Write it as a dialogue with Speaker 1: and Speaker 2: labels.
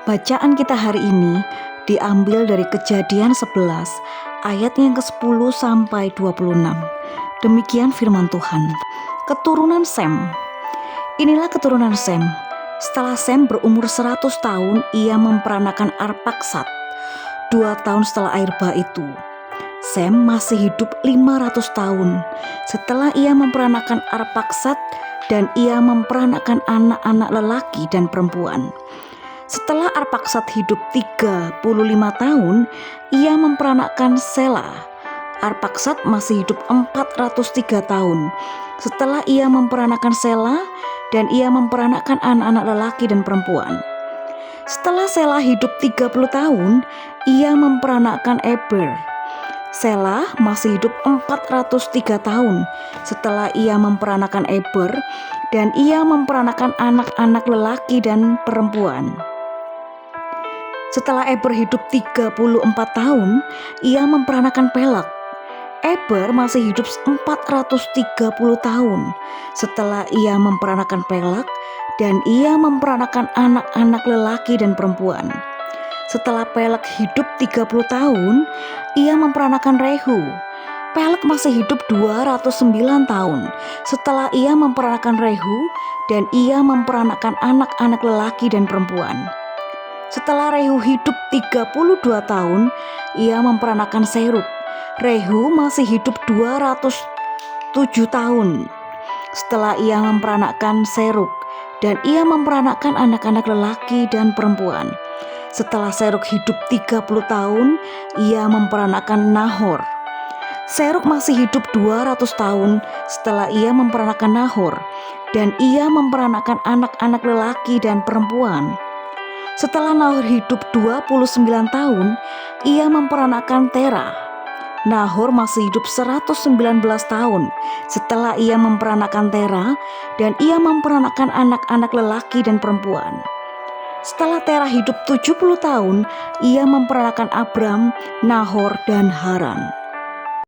Speaker 1: Bacaan kita hari ini diambil dari Kejadian 11 ayat yang ke-10 sampai 26. Demikian firman Tuhan. Keturunan Sem. Inilah keturunan Sem. Setelah Sem berumur 100 tahun, ia memperanakan Arpaksad. 2 tahun setelah air bah itu, Sem masih hidup 500 tahun. Setelah ia memperanakan Arpaksad, dan ia memperanakan anak-anak lelaki dan perempuan. Setelah Arpaksad hidup 35 tahun, ia memperanakan Selah. Arpaksad masih hidup 403 tahun. Setelah ia memperanakan Selah, dan ia memperanakan anak-anak lelaki dan perempuan. Setelah Selah hidup 30 tahun, ia memperanakan Eber. Selah masih hidup 403 tahun. Setelah ia memperanakan Eber, dan ia memperanakan anak-anak lelaki dan perempuan. Setelah Eber hidup 34 tahun, ia memperanakan Peleg. Eber masih hidup 430 tahun. Setelah ia memperanakan Peleg, dan ia memperanakan anak-anak lelaki dan perempuan. Setelah Peleg hidup 30 tahun, ia memperanakan Rehu. Peleg masih hidup 209 tahun. Setelah ia memperanakan Rehu, dan ia memperanakan anak-anak lelaki dan perempuan. Setelah Rehu hidup 32 tahun, ia memperanakan Serug. Rehu masih hidup 207 tahun. Setelah ia memperanakan Serug, dan ia memperanakan anak-anak lelaki dan perempuan. Setelah Serug hidup 30 tahun, ia memperanakan Nahor. Serug masih hidup 200 tahun setelah ia memperanakan Nahor, dan ia memperanakan anak-anak lelaki dan perempuan. Setelah Nahor hidup 29 tahun, ia memperanakan Terah. Nahor masih hidup 119 tahun setelah ia memperanakan Terah, dan ia memperanakan anak-anak lelaki dan perempuan. Setelah Terah hidup 70 tahun, ia memperanakan Abram, Nahor, dan Haran.